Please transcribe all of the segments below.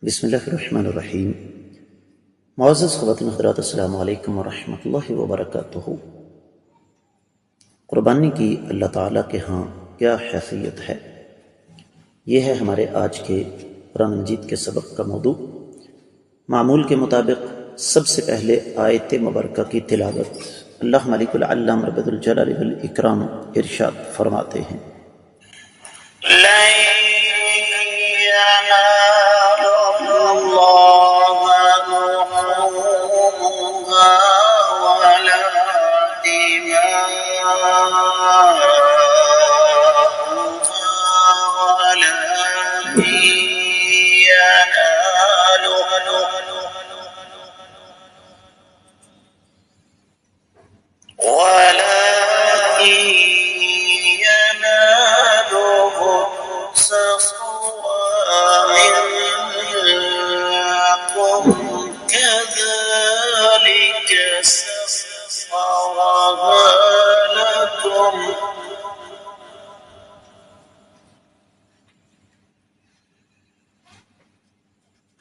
بسم اللہ الرحمن الرحیم۔ معزز خواتین حضرات، السلام علیکم ورحمۃ اللہ وبرکاتہ۔ قربانی کی اللہ تعالیٰ کے ہاں کیا حیثیت ہے، یہ ہے ہمارے آج کے قرآن مجید کے سبق کا موضوع۔ معمول کے مطابق سب سے پہلے آیت مبارکہ کی تلاوت اللہ ملک العلام رب الجلال والاکرام ارشاد فرماتے ہیں: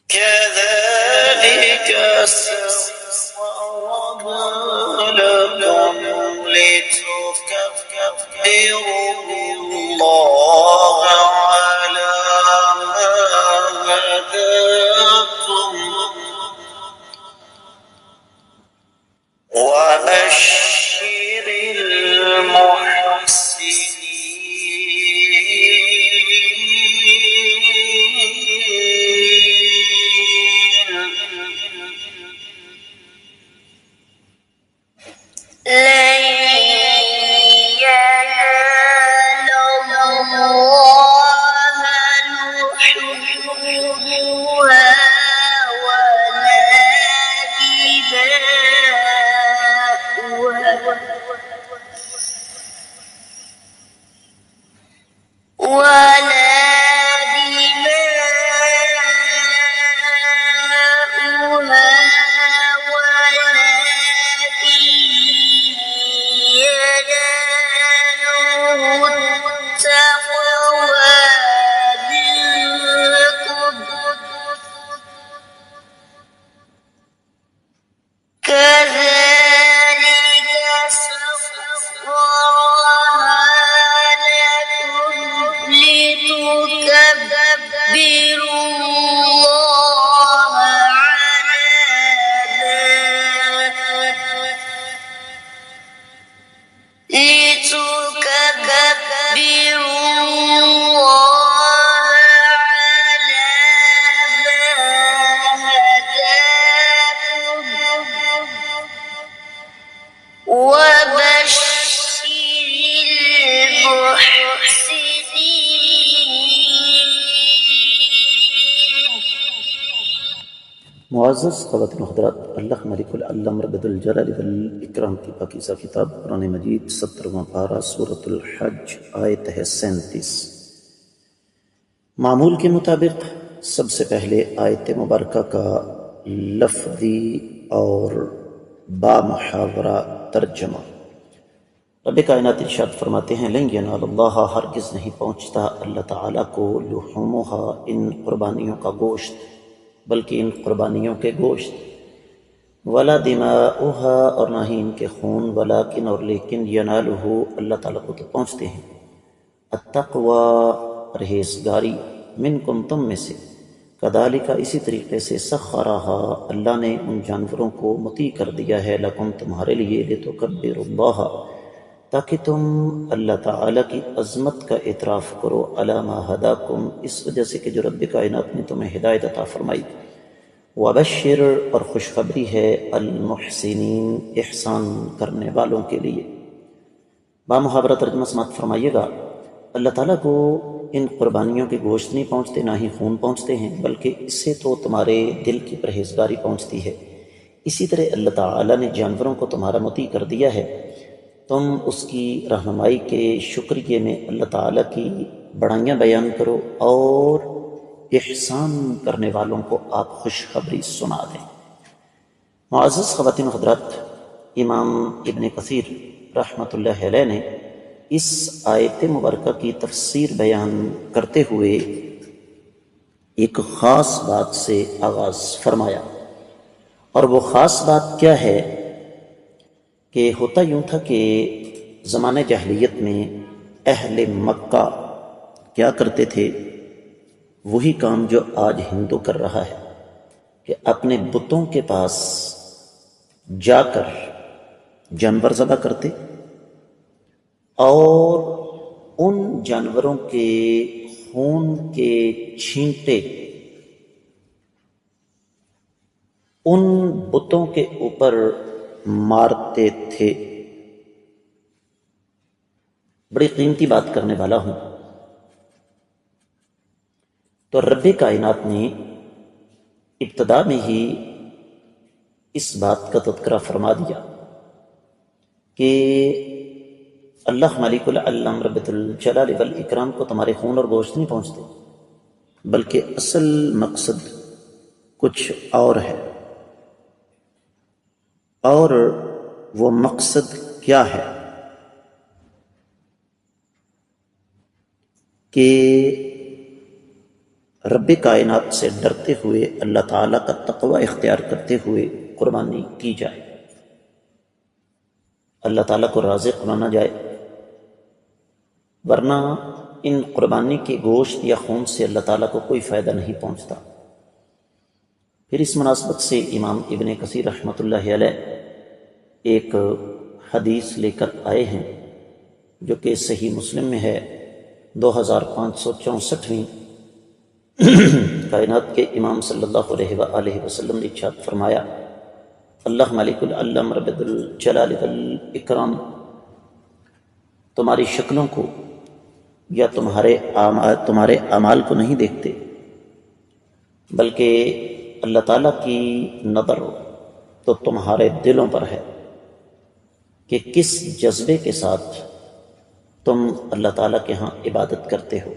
كذلك سخرها لكم لتكبروا الله على ما هداكم وبشر معزز خواتین و حضرات، اللہ ملک العلام رب الجلال والاکرام کی پاکیزہ کتاب قرآن مجید 17واں پارہ سورۃ الحج آیت ہے 37۔ معمول کے مطابق سب سے پہلے آیت مبارکہ کا لفظی اور با محاورہ ترجمہ۔ رب کائنات ارشاد فرماتے ہیں: لن ینال اللہ، ہرگز نہیں پہنچتا اللہ تعالیٰ کو، لحومہا، ان قربانیوں کا گوشت، بلکہ ان قربانیوں کے گوشت، ولا دماؤہا، اور نہ ہی ان کے خون، ولیکن، اور لیکن، ینالہ، اللہ تعالیٰ کو تو پہنچتے ہیں، التقوی، پرہیزگاری، منکم، تم میں سے، کذالک، اسی طریقے سے، سخرہا، اللہ نے ان جانوروں کو مطیع کر دیا ہے، لکم، تمہارے لیے، لتکبروا اللہ، تاکہ تم اللہ تعالیٰ کی عظمت کا اعتراف کرو، علی ما ہداکم، اس وجہ سے کہ جو رب کائنات نے تمہیں ہدایت عطا فرمائی، وبشر، اور خوشخبری ہے، المحسنین، احسان کرنے والوں کے لیے۔ با محاورہ ترجمہ سماعت فرمائیے گا۔ اللہ تعالیٰ کو ان قربانیوں کے گوشت نہیں پہنچتے، نہ ہی خون پہنچتے ہیں، بلکہ اس سے تو تمہارے دل کی پرہیزگاری پہنچتی ہے۔ اسی طرح اللہ تعالیٰ نے جانوروں کو تمہارا مطیع کر دیا ہے، تم اس کی رہنمائی کے شکریے میں اللہ تعالیٰ کی بڑائیاں بیان کرو اور احسان کرنے والوں کو آپ خوشخبری سنا دیں۔ معزز خواتین و حضرات، امام ابن کثیر رحمۃ اللہ علیہ نے اس آیت مبارکہ کی تفسیر بیان کرتے ہوئے ایک خاص بات سے آغاز فرمایا، اور وہ خاص بات کیا ہے کہ ہوتا یوں تھا کہ زمانہ جاہلیت میں اہل مکہ کیا کرتے تھے، وہی کام جو آج ہندو کر رہا ہے کہ اپنے بتوں کے پاس جا کر جانور ذبح کرتے اور ان جانوروں کے خون کے چھینٹے ان بتوں کے اوپر مارتے تھے۔ بڑی قیمتی بات کرنے والا ہوں۔ تو رب کائنات نے ابتدا میں ہی اس بات کا تذکرہ فرما دیا کہ اللہ مالک العلم رب الجلال والاکرام کو تمہارے خون اور گوشت نہیں پہنچتے، بلکہ اصل مقصد کچھ اور ہے۔ اور وہ مقصد کیا ہے کہ رب کائنات سے ڈرتے ہوئے اللہ تعالیٰ کا تقوی اختیار کرتے ہوئے قربانی کی جائے، اللہ تعالیٰ کو رازق مانا جائے، ورنہ ان قربانی کے گوشت یا خون سے اللہ تعالیٰ کو کوئی فائدہ نہیں پہنچتا۔ پھر اس مناسبت سے امام ابن کثیر رحمۃ اللہ علیہ ایک حدیث لے کر آئے ہیں جو کہ صحیح مسلم میں ہے، 2564ویں۔ کائنات کے امام صلی اللہ علیہ وآلہ وسلم نے ارشاد فرمایا، اللہ مالک العلم رب الجلال والاکرام تمہاری شکلوں کو یا تمہارے اعمال کو نہیں دیکھتے، بلکہ اللہ تعالیٰ کی نظر تو تمہارے دلوں پر ہے کہ کس جذبے کے ساتھ تم اللہ تعالیٰ کے ہاں عبادت کرتے ہو۔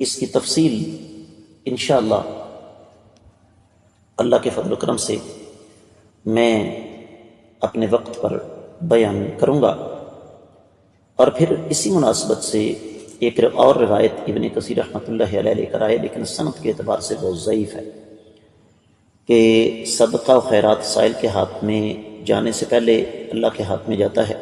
اس کی تفصیل انشاءاللہ اللہ کے فضل و کرم سے میں اپنے وقت پر بیان کروں گا۔ اور پھر اسی مناسبت سے ایک اور روایت ابن کثیر رحمۃ اللہ علیہ لے کر آئے، لیکن سند کے اعتبار سے بہت ضعیف ہے، کہ صدقہ و خیرات سائل کے ہاتھ میں جانے سے پہلے اللہ کے ہاتھ میں جاتا ہے،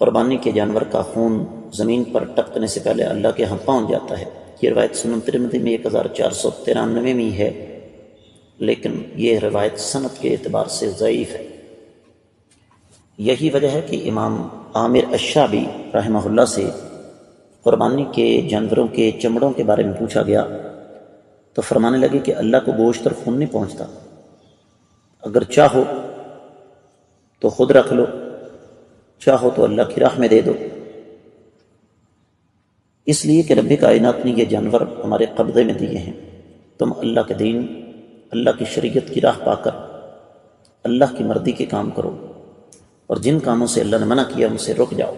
قربانی کے جانور کا خون زمین پر ٹپکنے سے پہلے اللہ کے ہاں پہنچ جاتا ہے۔ یہ روایت سنن ترمذی میں 1493 میں ہے، لیکن یہ روایت سند کے اعتبار سے ضعیف ہے۔ یہی وجہ ہے کہ امام عامر الشعبی رحمہ اللہ سے قربانی کے جانوروں کے چمڑوں کے بارے میں پوچھا گیا تو فرمانے لگے کہ اللہ کو گوشت اور خون نہیں پہنچتا، اگر چاہو تو خود رکھ لو، چاہو تو اللہ کی راہ میں دے دو۔ اس لیے کہ رب کائنات نے یہ جانور ہمارے قبضے میں دیے ہیں، تم اللہ کے دین، اللہ کی شریعت کی راہ پا کر اللہ کی مرضی کے کام کرو، اور جن کاموں سے اللہ نے منع کیا ان سے رک جاؤ،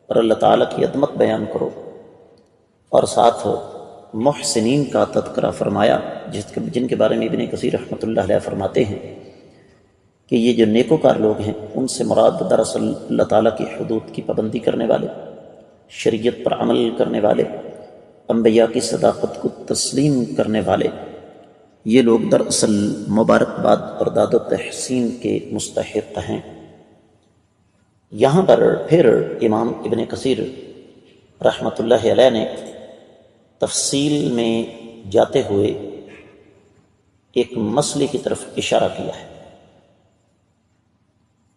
اور اللہ تعالیٰ کی عظمت بیان کرو۔ اور ساتھ محسنین کا تذکرہ فرمایا، جن کے بارے میں ابن کثیر رحمۃ اللہ علیہ فرماتے ہیں کہ یہ جو نیکوکار لوگ ہیں ان سے مراد دراصل اللہ تعالیٰ کی حدود کی پابندی کرنے والے، شریعت پر عمل کرنے والے، انبیاء کی صداقت کو تسلیم کرنے والے، یہ لوگ دراصل مبارکباد اور داد و تحسین کے مستحق ہیں۔ یہاں پر پھر امام ابن کثیر رحمۃ اللہ علیہ نے تفصیل میں جاتے ہوئے ایک مسئلے کی طرف اشارہ کیا ہے،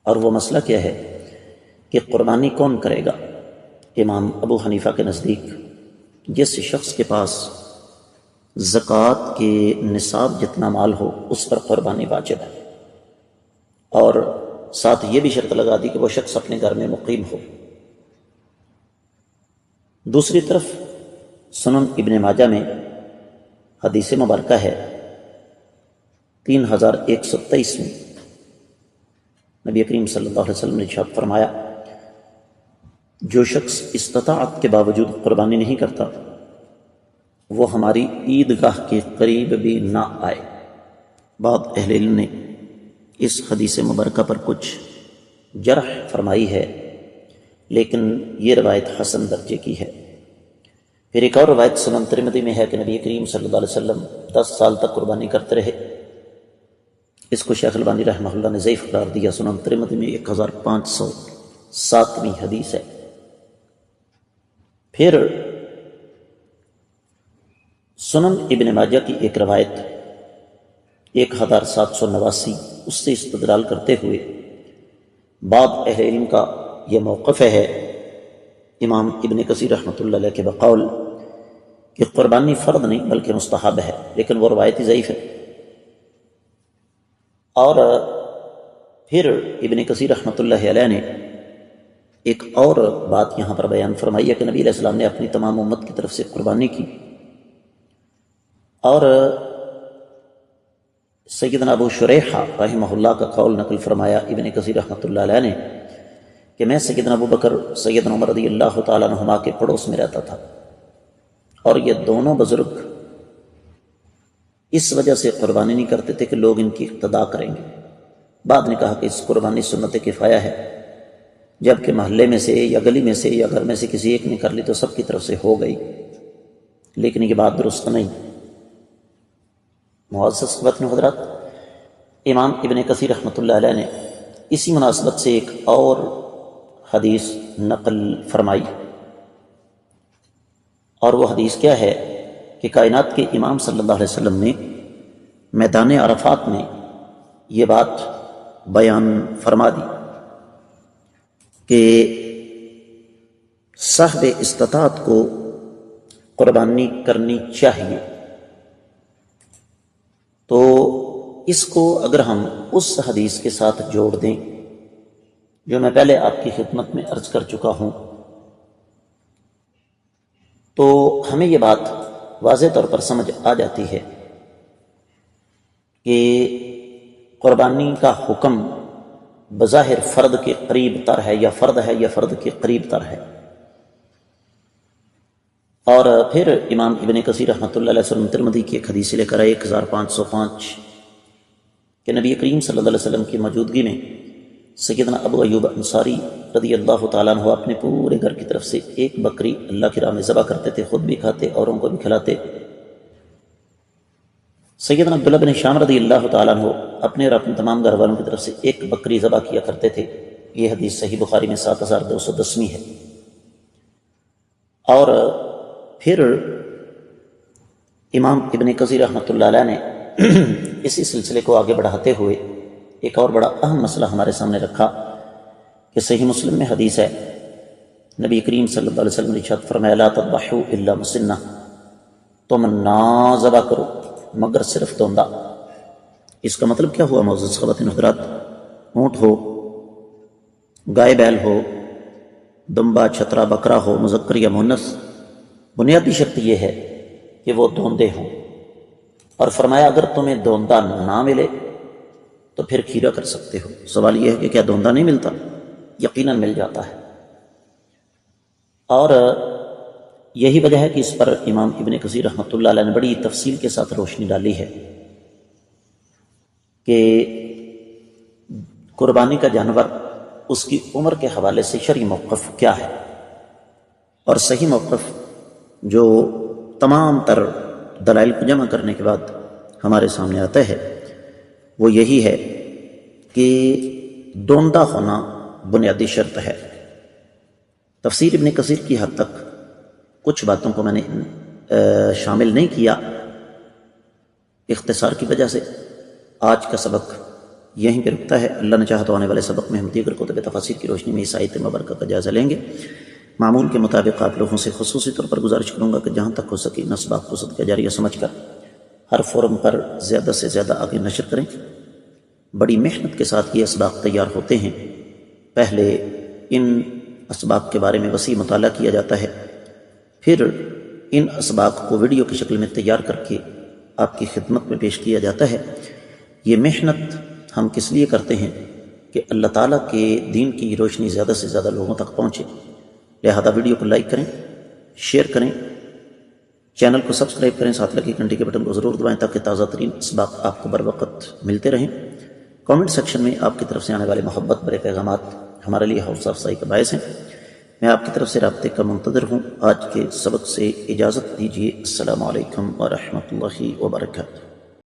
اور وہ مسئلہ کیا ہے کہ قربانی کون کرے گا۔ امام ابو حنیفہ کے نزدیک جس شخص کے پاس زکوٰۃ کے نصاب جتنا مال ہو اس پر قربانی واجب ہے، اور ساتھ یہ بھی شرط لگا دی کہ وہ شخص اپنے گھر میں مقیم ہو۔ دوسری طرف سنن ابن ماجہ میں حدیث مبارکہ ہے 3123 میں، نبی کریم صلی اللہ علیہ وسلم نے ارشاد فرمایا، جو شخص استطاعت کے باوجود قربانی نہیں کرتا وہ ہماری عیدگاہ کے قریب بھی نہ آئے۔ بعض اہل علم نے اس حدیث مبارکہ پر کچھ جرح فرمائی ہے، لیکن یہ روایت حسن درجے کی ہے۔ پھر ایک اور روایت سنن ترمذی میں ہے کہ نبی کریم صلی اللہ علیہ وسلم 10 سال تک قربانی کرتے رہے۔ اس کو شیخ البانی رحمہ اللہ نے ضعیف قرار دیا۔ سنن ترمذی میں 1507ویں حدیث ہے۔ پھر سنن ابن ماجہ کی ایک روایت 1789، اس سے استدلال کرتے ہوئے بعض اہل علم کا یہ موقف ہے، امام ابن کثیر رحمۃ اللہ علیہ کے بقول کہ قربانی فرض نہیں بلکہ مستحب ہے، لیکن وہ روایتی ضعیف ہے۔ اور پھر ابن کثیر رحمۃ اللہ علیہ نے ایک اور بات یہاں پر بیان فرمائی ہے کہ نبی علیہ السلام نے اپنی تمام امت کی طرف سے قربانی کی، اور سیدنا ابو شریحہ رحمہ اللہ کا قول نقل فرمایا ابن کثیر رحمۃ اللہ علیہ نے کہ میں سیدنا ابو بکر سیدنا عمر رضی اللہ تعالیٰ عنہما کے پڑوس میں رہتا تھا، اور یہ دونوں بزرگ اس وجہ سے قربانی نہیں کرتے تھے کہ لوگ ان کی اقتداء کریں گے۔ بعد نے کہا کہ اس قربانی سنت کفایہ ہے، جبکہ محلے میں سے یا گلی میں سے یا گھر میں سے کسی ایک نے کر لی تو سب کی طرف سے ہو گئی، لیکن یہ بات درست نہیں۔ معزز وطن حضرات، امام ابن کثیر رحمۃ اللہ علیہ نے اسی مناسبت سے ایک اور حدیث نقل فرمائی، اور وہ حدیث کیا ہے کہ کائنات کے امام صلی اللہ علیہ وسلم نے میدان عرفات میں یہ بات بیان فرما دی کہ صاحب استطاعت کو قربانی کرنی چاہیے۔ تو اس کو اگر ہم اس حدیث کے ساتھ جوڑ دیں جو میں پہلے آپ کی خدمت میں عرض کر چکا ہوں، تو ہمیں یہ بات واضح طور پر سمجھ آ جاتی ہے کہ قربانی کا حکم بظاہر فرد کے قریب تر ہے، یا فرد ہے یا فرد کے قریب تر ہے۔ اور پھر امام ابن کثیر رحمۃ اللہ علیہ وسلم ترمذی کی ایک حدیث لے کر 1505 کہ نبی کریم صلی اللہ علیہ وسلم کی موجودگی میں سیدنا ابو ایوب انصاری رضی اللہ تعالیٰ عنہ اپنے پورے گھر کی طرف سے ایک بکری اللہ کی راہ میں ذبح کرتے تھے، خود بھی کھاتے، اوروں کو بھی کھلاتے۔ سیدنا عبداللہ بن شام رضی اللہ تعالیٰ عنہ اپنے اور اپنے تمام گھر والوں کی طرف سے ایک بکری ذبح کیا کرتے تھے۔ یہ حدیث صحیح بخاری میں 7210 ہے۔ اور پھر امام ابن کثیر رحمۃ اللہ علیہ نے اسی سلسلے کو آگے بڑھاتے ہوئے ایک اور بڑا اہم مسئلہ ہمارے سامنے رکھا کہ صحیح مسلم میں حدیث ہے، نبی کریم صلی اللہ علیہ وسلم نے ارشاد فرمایا لا تذبحوا الا مسنہ، تم نہ ذبح کرو مگر صرف دوندا۔ اس کا مطلب کیا ہوا معزز خواتین حضرات؟ اونٹ ہو، گائے بیل ہو، دمبا چھترا بکرا ہو، مذکر یا مؤنث، بنیادی شرط یہ ہے کہ وہ دوندے ہوں۔ اور فرمایا اگر تمہیں دوندا نہ ملے تو پھر کھیرا کر سکتے ہو۔ سوال یہ ہے کہ کیا دوندا نہیں ملتا؟ یقیناً مل جاتا ہے، اور یہی وجہ ہے کہ اس پر امام ابن کثیر رحمۃ اللہ علیہ نے بڑی تفصیل کے ساتھ روشنی ڈالی ہے کہ قربانی کا جانور اس کی عمر کے حوالے سے شرعی موقف کیا ہے، اور صحیح موقف جو تمام تر دلائل کو جمع کرنے کے بعد ہمارے سامنے آتا ہے وہ یہی ہے کہ دوندا ہونا بنیادی شرط ہے۔ تفسیر ابن کثیر کی حد تک کچھ باتوں کو میں نے شامل نہیں کیا اختصار کی وجہ سے۔ آج کا سبق یہیں پہ رکتا ہے، اللہ نے چاہا تو آنے والے سبق میں ہم دیگر کتب تفاسیر کی روشنی میں اس آیت مبارکہ کا جائزہ لیں گے۔ معمول کے مطابق آپ لوگوں سے خصوصی طور پر گزارش کروں گا کہ جہاں تک ہو سکے ان اسباق کو صدقہ جاریہ سمجھ کر ہر فورم پر زیادہ سے زیادہ آگے نشر کریں۔ بڑی محنت کے ساتھ یہ اسباق تیار ہوتے ہیں۔ پہلے ان اسباق کے بارے میں وسیع مطالعہ کیا جاتا ہے، پھر ان اسباق کو ویڈیو کی شکل میں تیار کر کے آپ کی خدمت میں پیش کیا جاتا ہے۔ یہ محنت ہم کس لیے کرتے ہیں کہ اللہ تعالیٰ کے دین کی روشنی زیادہ سے زیادہ لوگوں تک پہنچے۔ لہذا ویڈیو کو لائک کریں، شیئر کریں، چینل کو سبسکرائب کریں، ساتھ لگے گھنٹی کے بٹن کو ضرور دبائیں تاکہ تازہ ترین اسباق آپ کو بر وقت ملتے رہیں۔ کامنٹ سیکشن میں آپ کی طرف سے آنے والے محبت بھرے پیغامات ہمارے لیے حوصلہ افزائی کا باعث ہیں۔ میں آپ کی طرف سے رابطے کا منتظر ہوں۔ آج کے سبق سے اجازت دیجیے۔ السلام علیکم ورحمۃ اللہ وبرکاتہ۔